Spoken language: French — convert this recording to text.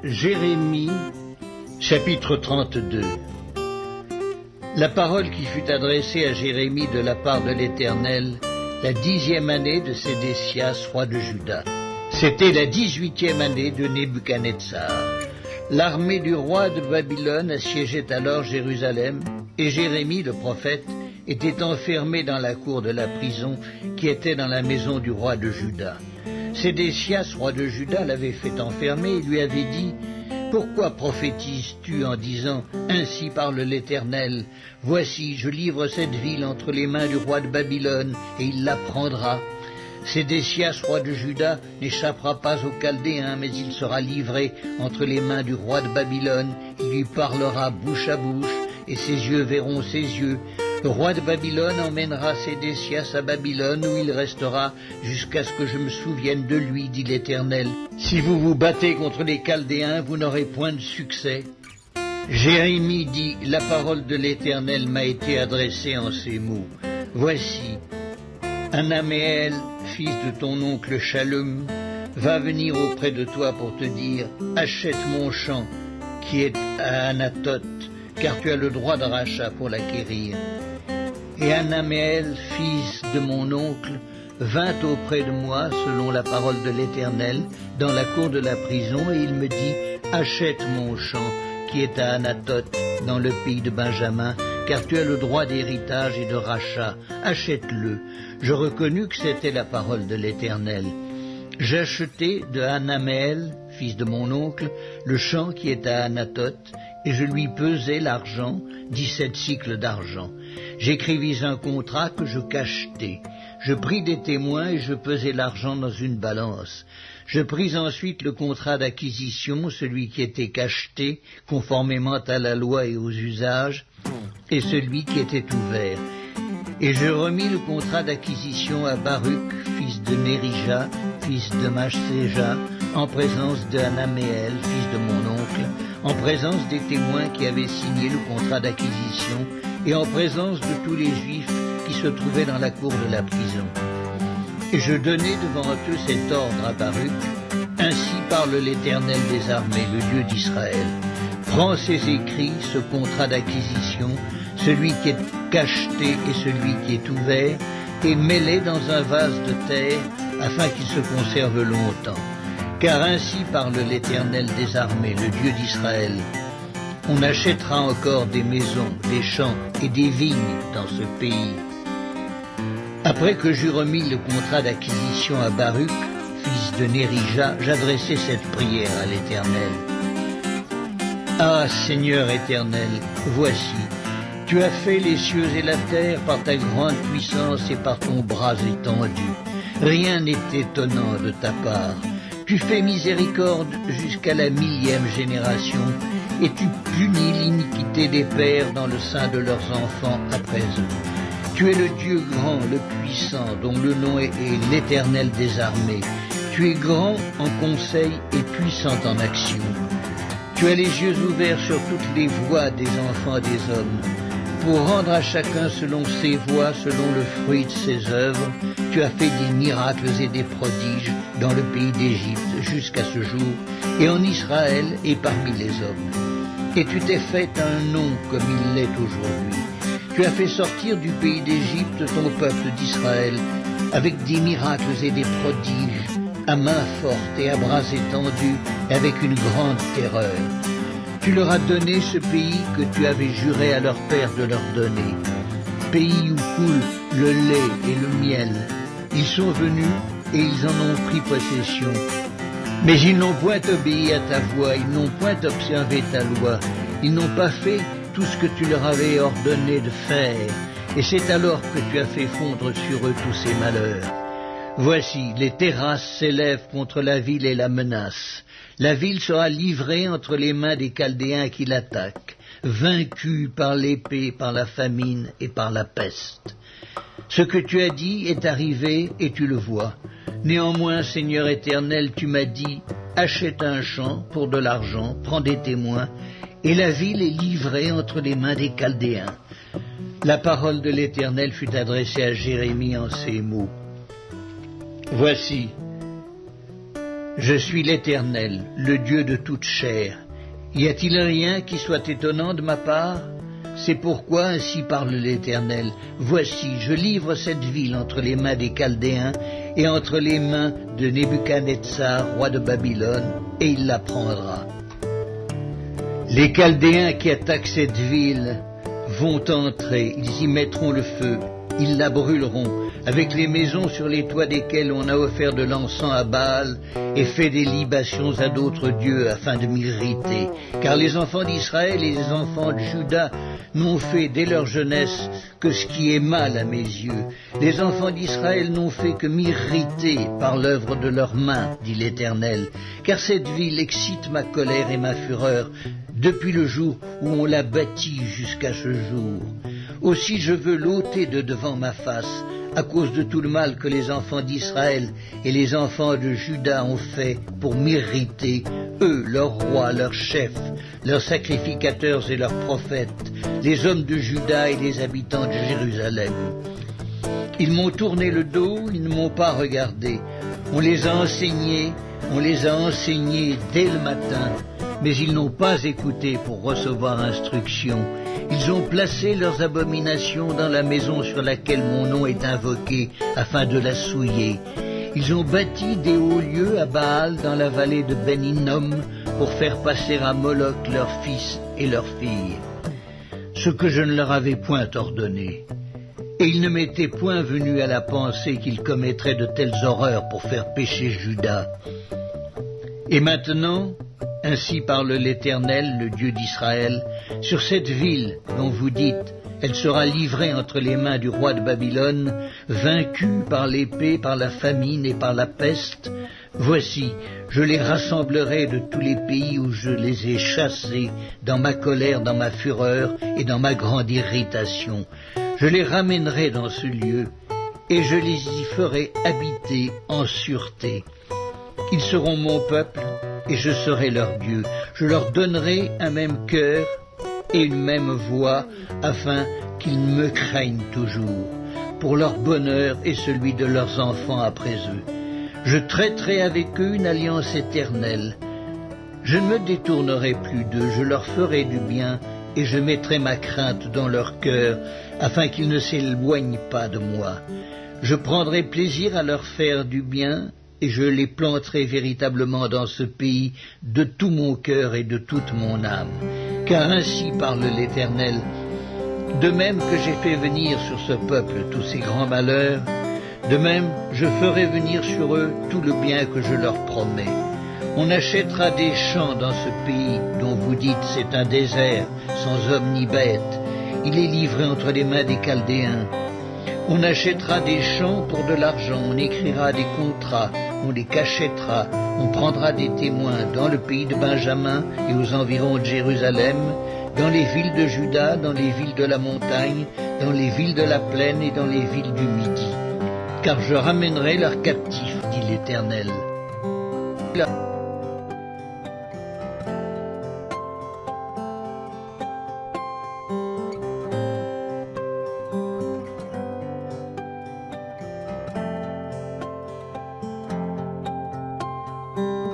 Jérémie, chapitre 32. La parole qui fut adressée à Jérémie de la part de l'Éternel, la 10e année de Sédécias, roi de Juda. C'était la 18e année de Nebuchadnezzar. L'armée du roi de Babylone assiégeait alors Jérusalem, et Jérémie, le prophète, était enfermé dans la cour de la prison qui était dans la maison du roi de Juda. Sédécias, roi de Juda, l'avait fait enfermer et lui avait dit « Pourquoi prophétises-tu en disant « Ainsi parle l'Éternel, voici, je livre cette ville entre les mains du roi de Babylone, et il la prendra. Sédécias, roi de Juda, n'échappera pas aux Chaldéens, mais il sera livré entre les mains du roi de Babylone, il lui parlera bouche à bouche, et ses yeux verront ses yeux. Le roi de Babylone emmènera Sédécias à Babylone, où il restera jusqu'à ce que je me souvienne de lui, dit l'Éternel. Si vous vous battez contre les Chaldéens, vous n'aurez point de succès. » Jérémie dit, « La parole de l'Éternel m'a été adressée en ces mots. Voici, Anaméel, fils de ton oncle Shallum, va venir auprès de toi pour te dire, achète mon champ qui est à Anathoth, car tu as le droit de rachat pour l'acquérir. Et Anaméel, fils de mon oncle, vint auprès de moi, selon la parole de l'Éternel, dans la cour de la prison, et il me dit, achète mon champ qui est à Anathoth, dans le pays de Benjamin, car tu as le droit d'héritage et de rachat, achète-le. Je reconnus que c'était la parole de l'Éternel. J'achetai de Anaméel, fils de mon oncle, le champ qui est à Anathoth, et je lui pesai l'argent, 17 cycles d'argent. J'écrivis un contrat que je cachetai. Je pris des témoins et je pesai l'argent dans une balance. Je pris ensuite le contrat d'acquisition, celui qui était cacheté, conformément à la loi et aux usages, et celui qui était ouvert. Et je remis le contrat d'acquisition à Baruch, fils de Nérija, fils de Maschséja, en présence d'Anaméel, fils de mon oncle, en présence des témoins qui avaient signé le contrat d'acquisition, et en présence de tous les Juifs qui se trouvaient dans la cour de la prison. Et je donnai devant eux cet ordre à Baruch, ainsi parle l'Éternel des armées, le Dieu d'Israël. Prends ces écrits, ce contrat d'acquisition, celui qui est cacheté et celui qui est ouvert, et mets-les dans un vase de terre, afin qu'ils se conservent longtemps. Car ainsi parle l'Éternel des armées, le Dieu d'Israël. On achètera encore des maisons, des champs et des vignes dans ce pays. Après que j'eus remis le contrat d'acquisition à Baruch, fils de Nérija, j'adressai cette prière à l'Éternel. Ah, Seigneur éternel, voici, tu as fait les cieux et la terre par ta grande puissance et par ton bras étendu. Rien n'est étonnant de ta part. Tu fais miséricorde jusqu'à la 1000e génération, et tu punis l'iniquité des pères dans le sein de leurs enfants après eux. Tu es le Dieu grand, le puissant, dont le nom est l'Éternel des armées. Tu es grand en conseil et puissant en action. Tu as les yeux ouverts sur toutes les voies des enfants des hommes. Pour rendre à chacun selon ses voies, selon le fruit de ses œuvres, tu as fait des miracles et des prodiges dans le pays d'Égypte jusqu'à ce jour, et en Israël et parmi les hommes. Et tu t'es fait un nom comme il l'est aujourd'hui. Tu as fait sortir du pays d'Égypte ton peuple d'Israël, avec des miracles et des prodiges, à main forte et à bras étendus, et avec une grande terreur. Tu leur as donné ce pays que tu avais juré à leur père de leur donner, pays où coule le lait et le miel. Ils sont venus et ils en ont pris possession. Mais ils n'ont point obéi à ta voix, ils n'ont point observé ta loi, ils n'ont pas fait tout ce que tu leur avais ordonné de faire, et c'est alors que tu as fait fondre sur eux tous ces malheurs. Voici, les terrasses s'élèvent contre la ville et la menacent. La ville sera livrée entre les mains des Chaldéens qui l'attaquent, vaincue par l'épée, par la famine et par la peste. Ce que tu as dit est arrivé et tu le vois. Néanmoins, Seigneur éternel, tu m'as dit, achète un champ pour de l'argent, prends des témoins, et la ville est livrée entre les mains des Chaldéens. La parole de l'Éternel fut adressée à Jérémie en ces mots. Voici, Je suis l'Éternel, le Dieu de toute chair. Y a-t-il rien qui soit étonnant de ma part? C'est pourquoi ainsi parle l'Éternel. Voici, je livre cette ville entre les mains des Chaldéens et entre les mains de Nebuchadnezzar, roi de Babylone, et il la prendra. Les Chaldéens qui attaquent cette ville vont entrer, ils y mettront le feu, ils la brûleront, avec les maisons sur les toits desquelles on a offert de l'encens à Baal et fait des libations à d'autres dieux afin de m'irriter. Car les enfants d'Israël et les enfants de Juda n'ont fait dès leur jeunesse que ce qui est mal à mes yeux. Les enfants d'Israël n'ont fait que m'irriter par l'œuvre de leurs mains, dit l'Éternel. Car cette ville excite ma colère et ma fureur depuis le jour où on l'a bâtie jusqu'à ce jour. Aussi je veux l'ôter de devant ma face, à cause de tout le mal que les enfants d'Israël et les enfants de Juda ont fait pour m'irriter, eux, leurs rois, leurs chefs, leurs sacrificateurs et leurs prophètes, les hommes de Juda et les habitants de Jérusalem. Ils m'ont tourné le dos, ils ne m'ont pas regardé. On les a enseignés dès le matin, mais ils n'ont pas écouté pour recevoir instruction. Ils ont placé leurs abominations dans la maison sur laquelle mon nom est invoqué, afin de la souiller. Ils ont bâti des hauts lieux à Baal dans la vallée de Ben-Hinnom pour faire passer à Moloch leurs fils et leurs filles, ce que je ne leur avais point ordonné. Et il ne m'était point venu à la pensée qu'ils commettraient de telles horreurs pour faire pécher Juda. Et maintenant, ainsi parle l'Éternel, le Dieu d'Israël, sur cette ville dont vous dites, elle sera livrée entre les mains du roi de Babylone, vaincue par l'épée, par la famine et par la peste. Voici, je les rassemblerai de tous les pays où je les ai chassés, dans ma colère, dans ma fureur et dans ma grande irritation. Je les ramènerai dans ce lieu, et je les y ferai habiter en sûreté. Ils seront mon peuple, et je serai leur Dieu. Je leur donnerai un même cœur et une même voix, afin qu'ils me craignent toujours, pour leur bonheur et celui de leurs enfants après eux. Je traiterai avec eux une alliance éternelle. Je ne me détournerai plus d'eux, je leur ferai du bien, et je mettrai ma crainte dans leur cœur, afin qu'ils ne s'éloignent pas de moi. Je prendrai plaisir à leur faire du bien, et je les planterai véritablement dans ce pays de tout mon cœur et de toute mon âme. Car ainsi parle l'Éternel, de même que j'ai fait venir sur ce peuple tous ces grands malheurs, de même je ferai venir sur eux tout le bien que je leur promets. On achètera des champs dans ce pays dont vous dites c'est un désert, sans homme ni bête. Il est livré entre les mains des Chaldéens. On achètera des champs pour de l'argent, on écrira des contrats, on les cachètera, on prendra des témoins dans le pays de Benjamin et aux environs de Jérusalem, dans les villes de Juda, dans les villes de la montagne, dans les villes de la plaine et dans les villes du Midi. Car je ramènerai leurs captifs, dit l'Éternel.